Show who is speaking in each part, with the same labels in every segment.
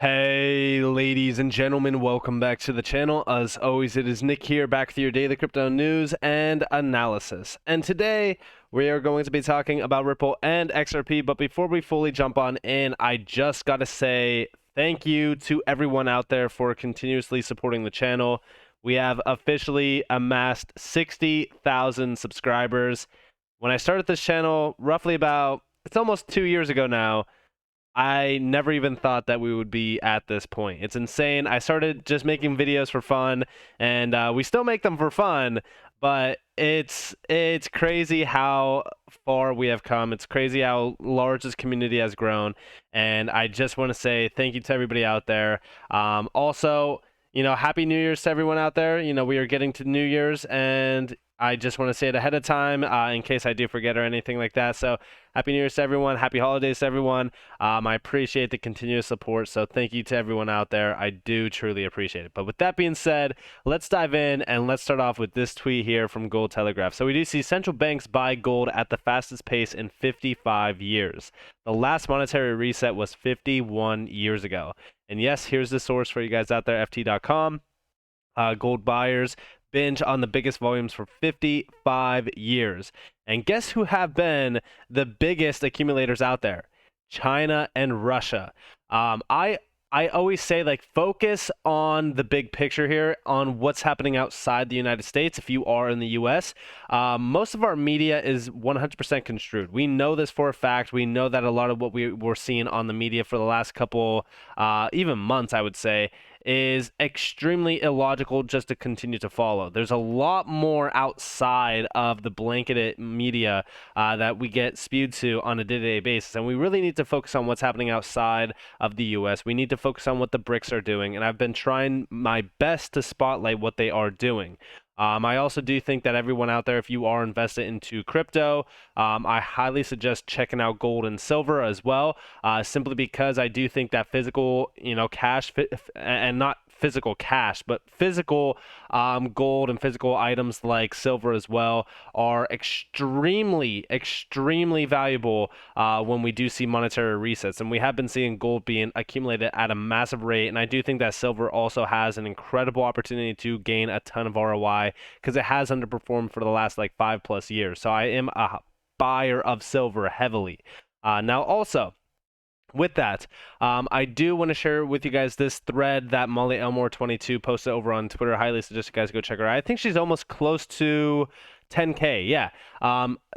Speaker 1: Hey, ladies and gentlemen, welcome back to the channel. As always, it is Nick here, back with your daily crypto news and analysis. And today, we are going to be talking about Ripple and XRP. But before we fully jump on in, I just got to say thank you to everyone out there for continuously supporting the channel. We have officially amassed 60,000 subscribers. When I started this channel, it's almost 2 years ago now. I never even thought that we would be at this point. It's insane. I started just making videos for fun, and we still make them for fun, but it's crazy how far we have come. It's crazy how large this community has grown, and I just want to say thank you to everybody out there. Also, Happy New Year's to everyone out there. We are getting to New Year's, and I just want to say it ahead of time in case I do forget or anything like that. So, Happy New Year's to everyone. Happy holidays to everyone. I appreciate the continuous support. So, thank you to everyone out there. I do truly appreciate it. But with that being said, let's dive in and let's start off with this tweet here from Gold Telegraph. So, we do see central banks buy gold at the fastest pace in 55 years. The last monetary reset was 51 years ago. And yes, here's the source for you guys out there, ft.com. Gold buyers binge on the biggest volumes for 55 years. And guess who have been the biggest accumulators out there? China and Russia. I always say, like, focus on the big picture here, on what's happening outside the United States. If you are in the U.S., most of our media is 100% construed. We know this for a fact. We know that a lot of what we were seeing on the media for the last couple, even months, I would say, is extremely illogical just to continue to follow. There's a lot more outside of the blanketed media that we get spewed to on a day-to-day basis, and we really need to focus on what's happening outside of the US. We need to focus on what the BRICS are doing, and I've been trying my best to spotlight what they are doing. I also do think that everyone out there, if you are invested into crypto, I highly suggest checking out gold and silver as well, simply because I do think that physical, cash, and not physical cash, but physical gold and physical items like silver as well are extremely, extremely valuable when we do see monetary resets. And we have been seeing gold being accumulated at a massive rate. And I do think that silver also has an incredible opportunity to gain a ton of ROI because it has underperformed for the last like 5+ years. So I am a buyer of silver heavily. Now also, with that, I do want to share with you guys this thread that Molly Elmore22 posted over on Twitter. I highly suggest you guys go check her out. I think she's almost close to 10K. Yeah.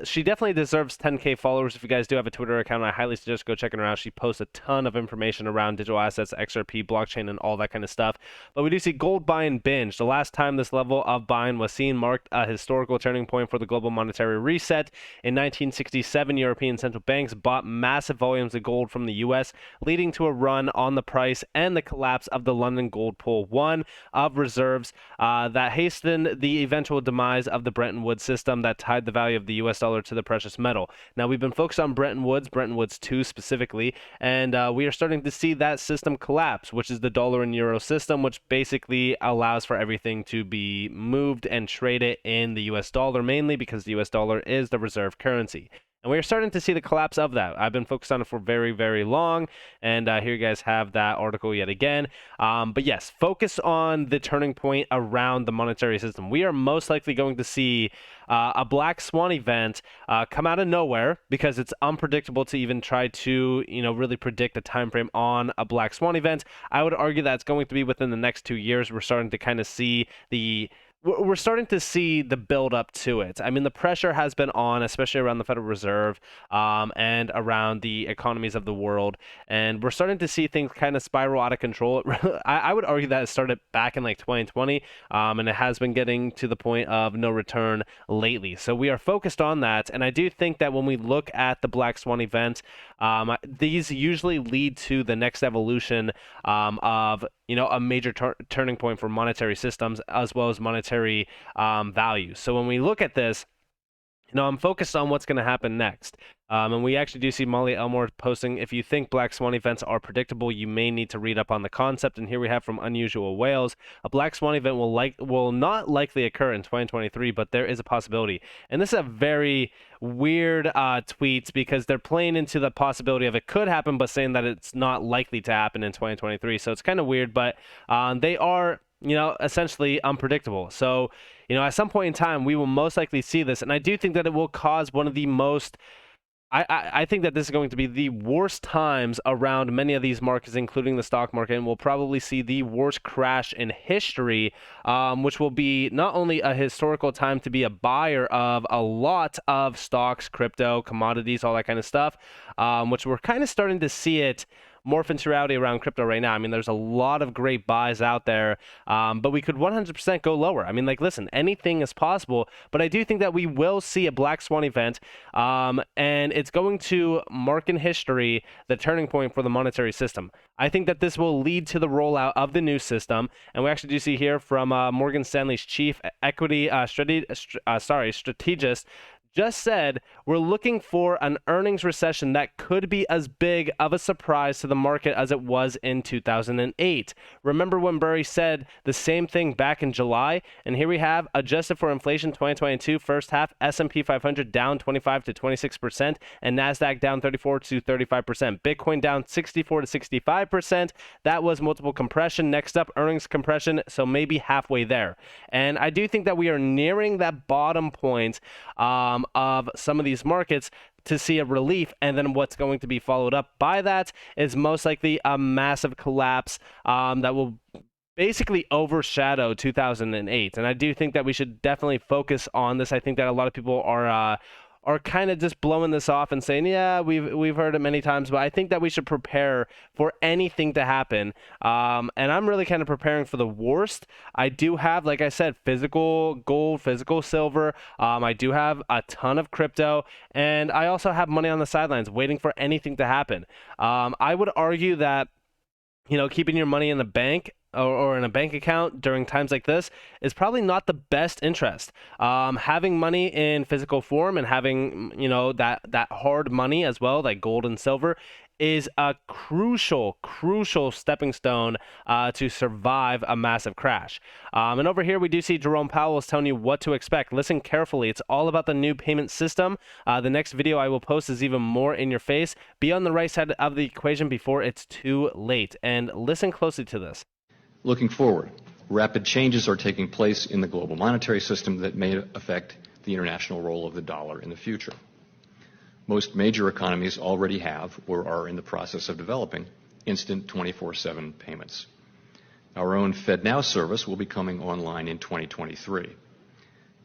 Speaker 1: She definitely deserves 10K followers. If you guys do have a Twitter account, I highly suggest go checking her out. She posts a ton of information around digital assets, XRP, blockchain, and all that kind of stuff. But we do see gold buying binge. The last time this level of buying was seen marked a historical turning point for the global monetary reset. In 1967, European central banks bought massive volumes of gold from the US, leading to a run on the price and the collapse of the London Gold Pool 1 of reserves that hastened the eventual demise of the Bretton Woods system that tied the value of the US dollar to the precious metal. Now, we've been focused on Bretton Woods 2 specifically, and we are starting to see that system collapse, which is the dollar and euro system, which basically allows for everything to be moved and traded in the US dollar, mainly because the US dollar is the reserve currency. And we're starting to see the collapse of that. I've been focused on it for very, very long. And here you guys have that article yet again. But yes, focus on the turning point around the monetary system. We are most likely going to see a Black Swan event come out of nowhere because it's unpredictable to even try to, really predict the time frame on a Black Swan event. I would argue that it's going to be within the next 2 years. We're starting to kind of see the build up to it. I mean, the pressure has been on, especially around the Federal Reserve and around the economies of the world. And we're starting to see things kind of spiral out of control. I would argue that it started back in like 2020, and it has been getting to the point of no return lately. So we are focused on that. And I do think that when we look at the Black Swan event, these usually lead to the next evolution of a major turning point for monetary systems as well as monetary value. So when we look at this, I'm focused on what's going to happen next. And we actually do see Molly Elmore posting, if you think Black Swan events are predictable, you may need to read up on the concept. And here we have from Unusual Whales, a Black Swan event will not likely occur in 2023, but there is a possibility. And this is a very weird tweet because they're playing into the possibility of it could happen, but saying that it's not likely to happen in 2023. So it's kind of weird, but they are, essentially unpredictable. So, at some point in time, we will most likely see this. And I do think that it will cause one of the most, I think that this is going to be the worst times around many of these markets, including the stock market, and we'll probably see the worst crash in history, which will be not only a historical time to be a buyer of a lot of stocks, crypto, commodities, all that kind of stuff, which we're kind of starting to see it morph into reality around crypto right now. I mean, there's a lot of great buys out there, but we could 100% go lower. I mean, listen, anything is possible, but I do think that we will see a Black Swan event, and it's going to mark in history the turning point for the monetary system. I think that this will lead to the rollout of the new system, and we actually do see here from Morgan Stanley's chief equity strategist, just said we're looking for an earnings recession that could be as big of a surprise to the market as it was in 2008. Remember when Burry said the same thing back in July? And here we have, adjusted for inflation 2022 first half, S&P 500 down 25 to 26%, and NASDAQ down 34 to 35%. Bitcoin down 64 to 65%. That was multiple compression. Next up, earnings compression, so maybe halfway there. And I do think that we are nearing that bottom point of some of these markets to see a relief, and then what's going to be followed up by that is most likely a massive collapse that will basically overshadow 2008. And I do think that we should definitely focus on this. I think that a lot of people are kind of just blowing this off and saying, yeah, we've heard it many times, but I think that we should prepare for anything to happen. And I'm really kind of preparing for the worst. I do have, like I said, physical gold, physical silver. I do have a ton of crypto, and I also have money on the sidelines waiting for anything to happen. I would argue that, keeping your money in the bank or in a bank account during times like this is probably not the best interest. Having money in physical form and having, that hard money as well, like gold and silver, is a crucial stepping stone to survive a massive crash. And over here, we do see Jerome Powell is telling you what to expect. Listen carefully. It's all about the new payment system. The next video I will post is even more in your face. Be on the right side of the equation before it's too late. And listen closely to this.
Speaker 2: Looking forward, rapid changes are taking place in the global monetary system that may affect the international role of the dollar in the future. Most major economies already have or are in the process of developing instant 24/7 payments. Our own FedNow service will be coming online in 2023.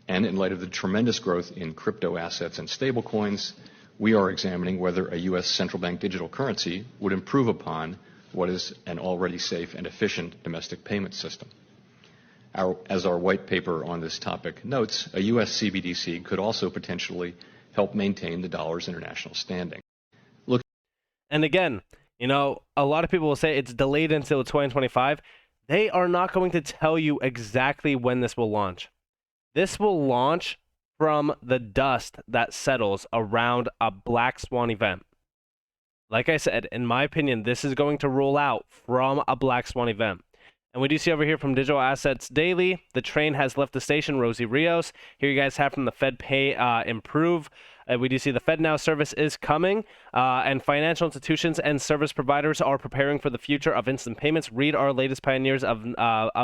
Speaker 2: And in light of the tremendous growth in crypto assets and stablecoins, we are examining whether a U.S. central bank digital currency would improve upon what is an already safe and efficient domestic payment system. As our white paper on this topic notes, a U.S. CBDC could also potentially help maintain the dollar's international standing.
Speaker 1: And again, a lot of people will say it's delayed until 2025. They are not going to tell you exactly when this will launch. This will launch from the dust that settles around a Black Swan event. Like I said, in my opinion, this is going to roll out from a Black Swan event. And we do see over here from Digital Assets Daily, the train has left the station, Rosie Rios. Here you guys have from the Fed Pay Improve. We do see the FedNow service is coming, and financial institutions and service providers are preparing for the future of instant payments. Read our latest Pioneers of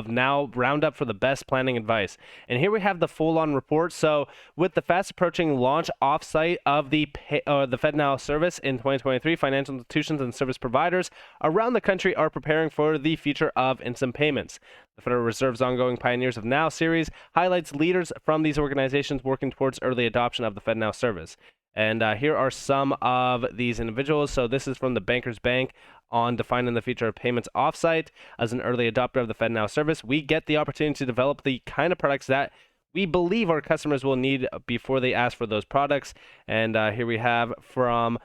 Speaker 1: Now roundup for the best planning advice. And here we have the full-on report. So with the fast approaching launch offsite of the FedNow service in 2023, financial institutions and service providers around the country are preparing for the future of instant payments. The Federal Reserve's ongoing Pioneers of Now series highlights leaders from these organizations working towards early adoption of the FedNow service. And here are some of these individuals. So this is from the Bankers Bank on defining the future of payments offsite. As an early adopter of the FedNow service, we get the opportunity to develop the kind of products that we believe our customers will need before they ask for those products. And here we have from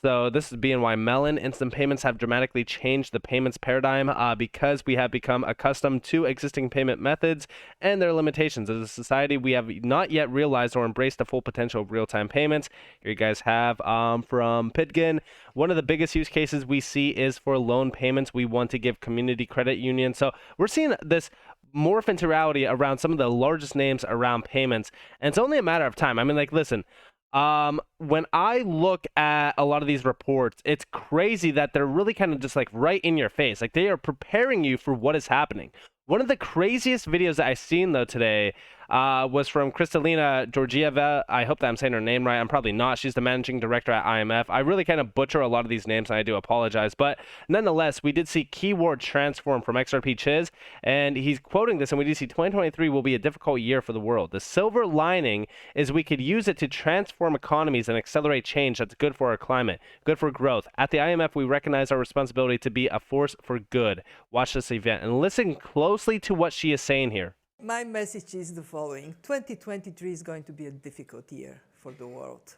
Speaker 1: So this is BNY Mellon. Instant payments have dramatically changed the payments paradigm because we have become accustomed to existing payment methods and their limitations. As a society, we have not yet realized or embraced the full potential of real-time payments. Here you guys have from Pitgen. One of the biggest use cases we see is for loan payments. We want to give community credit unions. So we're seeing this morph into reality around some of the largest names around payments. And it's only a matter of time. I mean, like, listen. When I look at a lot of these reports, it's crazy that they're really kind of just like right in your face. Like they are preparing you for what is happening. One of the craziest videos that I've seen though today was from Kristalina Georgieva. I hope that I'm saying her name right. I'm probably not. She's the managing director at IMF. I really kind of butcher a lot of these names and I do apologize. But nonetheless, we did see keyword transform from XRP Chiz, and he's quoting this, and we do see 2023 will be a difficult year for the world. The silver lining is we could use it to transform economies and accelerate change that's good for our climate, good for growth. At the IMF, we recognize our responsibility to be a force for good. Watch this event and listen closely to what she is saying here.
Speaker 3: My message is the following. 2023 is going to be a difficult year for the world.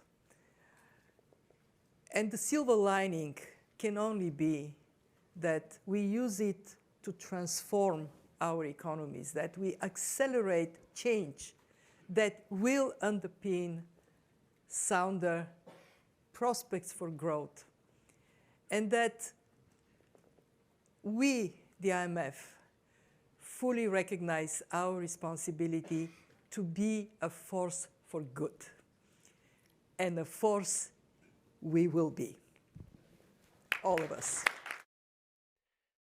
Speaker 3: And the silver lining can only be that we use it to transform our economies, that we accelerate change that will underpin sounder prospects for growth. And that we, the IMF, fully recognize our responsibility to be a force for good. And a force we will be. All of us.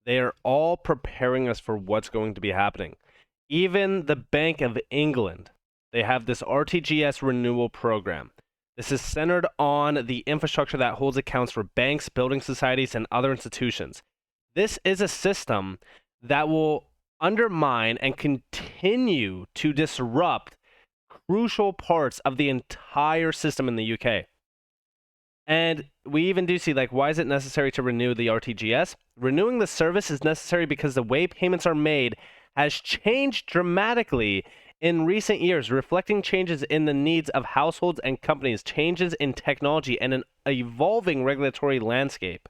Speaker 1: They are all preparing us for what's going to be happening. Even the Bank of England, they have this RTGS renewal program. This is centered on the infrastructure that holds accounts for banks, building societies, and other institutions. This is a system that will undermine and continue to disrupt crucial parts of the entire system in the UK. And we even do see, like, why is it necessary to renew the RTGS? Renewing the service is necessary because the way payments are made has changed dramatically in recent years, reflecting changes in the needs of households and companies, changes in technology, and an evolving regulatory landscape.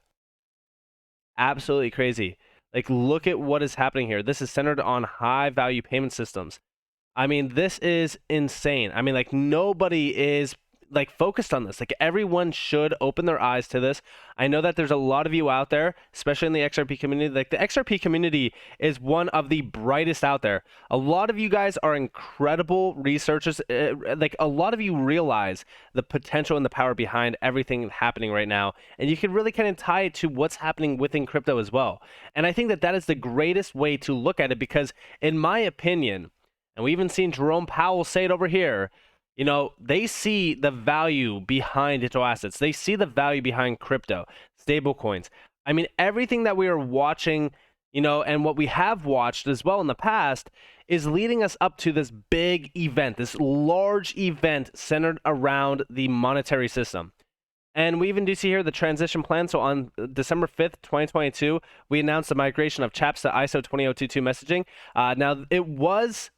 Speaker 1: Absolutely crazy. Like, look at what is happening here. This is centered on high-value payment systems. I mean, this is insane. I mean, like, nobody is, like, focused on this. Like, everyone should open their eyes to this. I know that there's a lot of you out there, especially in the XRP community. Like, the XRP community is one of the brightest out there. A lot of you guys are incredible researchers. Like, a lot of you realize the potential and the power behind everything happening right now. And you can really kind of tie it to what's happening within crypto as well. And I think that that is the greatest way to look at it because, in my opinion, and we even seen Jerome Powell say it over here, you know, they see the value behind digital assets. They see the value behind crypto, stable coins. I mean, everything that we are watching, you know, and what we have watched as well in the past is leading us up to this big event, this large event centered around the monetary system. And we even do see here the transition plan. So on December 5th, 2022, we announced the migration of CHAPS to ISO 20022 messaging. Now, it was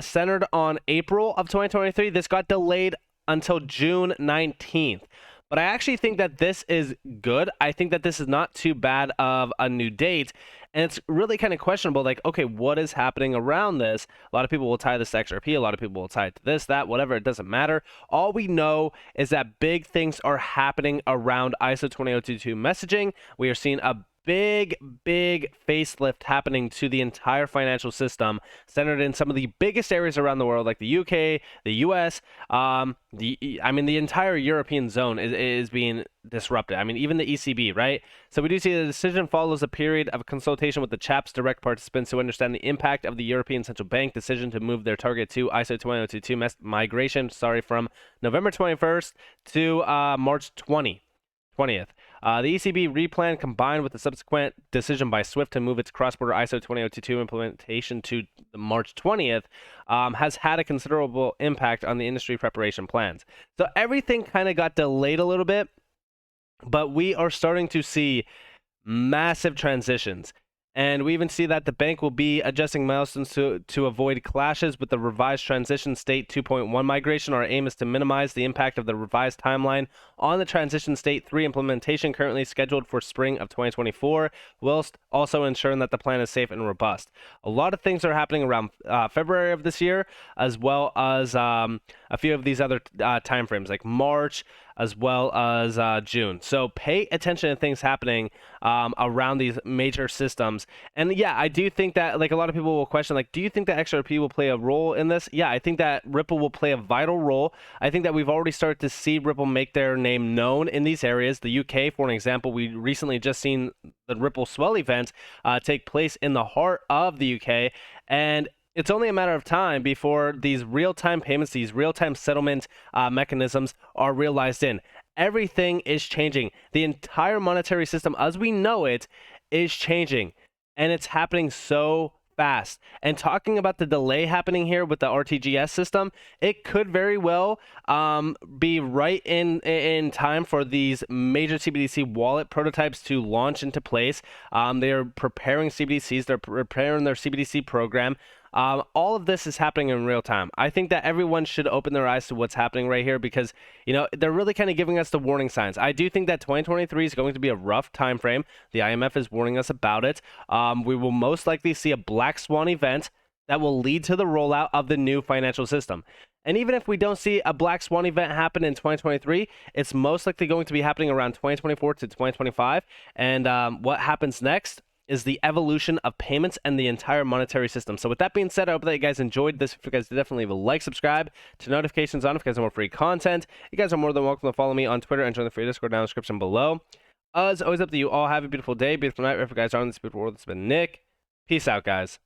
Speaker 1: centered on April of 2023. This got delayed until June 19th. But I actually think that this is good. I think that this is not too bad of a new date. And it's really kind of questionable, like, okay, what is happening around this? A lot of people will tie this to XRP. A lot of people will tie it to this, that, whatever. It doesn't matter. All we know is that big things are happening around ISO 20022 messaging. We are seeing a big facelift happening to the entire financial system, centered in some of the biggest areas around the world, like the UK, the US. The entire European zone is being disrupted. I mean, even the ECB, right? So we do see the decision follows a period of consultation with the CHAPS direct participants to understand the impact of the European Central Bank decision to move their target to ISO 20022 migration, from November 21st to March 20th. The ECB replan, combined with the subsequent decision by SWIFT to move its cross-border ISO 20022 implementation to March 20th, has had a considerable impact on the industry preparation plans. So everything kind of got delayed a little bit, but we are starting to see massive transitions. And we even see that the bank will be adjusting milestones to avoid clashes with the revised transition state 2.1 migration. Our aim is to minimize the impact of the revised timeline on the transition state 3 implementation currently scheduled for spring of 2024, whilst also ensuring that the plan is safe and robust. A lot of things are happening around February of this year, as well as a few of these other timeframes like March, as well as June. So pay attention to things happening around these major systems. And yeah, I do think that, like, a lot of people will question, like, do you think that XRP will play a role in this? Yeah, I think that Ripple will play a vital role. I think that we've already started to see Ripple make their name known in these areas. The UK, for an example, we recently just seen the Ripple Swell event take place in the heart of the UK. And it's only a matter of time before these real-time payments, these real-time settlement mechanisms are realized in. Everything is changing. The entire monetary system, as we know it, is changing. And it's happening so fast. And talking about the delay happening here with the RTGS system, it could very well be right in time for these major CBDC wallet prototypes to launch into place. They are preparing CBDCs. They're preparing their CBDC program. All of this is happening in real time. I think that everyone should open their eyes to what's happening right here because, you know, they're really kind of giving us the warning signs. I do think that 2023 is going to be a rough time frame. The IMF is warning us about it. We will most likely see a Black Swan event that will lead to the rollout of the new financial system. And even if we don't see a Black Swan event happen in 2023, it's most likely going to be happening around 2024 to 2025. And what happens next is the evolution of payments and the entire monetary system. So with that being said, I hope that you guys enjoyed this. If you guys did, definitely leave a like, subscribe, to notifications on if you guys want more free content. You guys are more than welcome to follow me on Twitter and join the free Discord down in the description below. As always, up to you all. Have a beautiful day, beautiful night, wherever you guys are in this beautiful world. It's been Nick. Peace out, guys.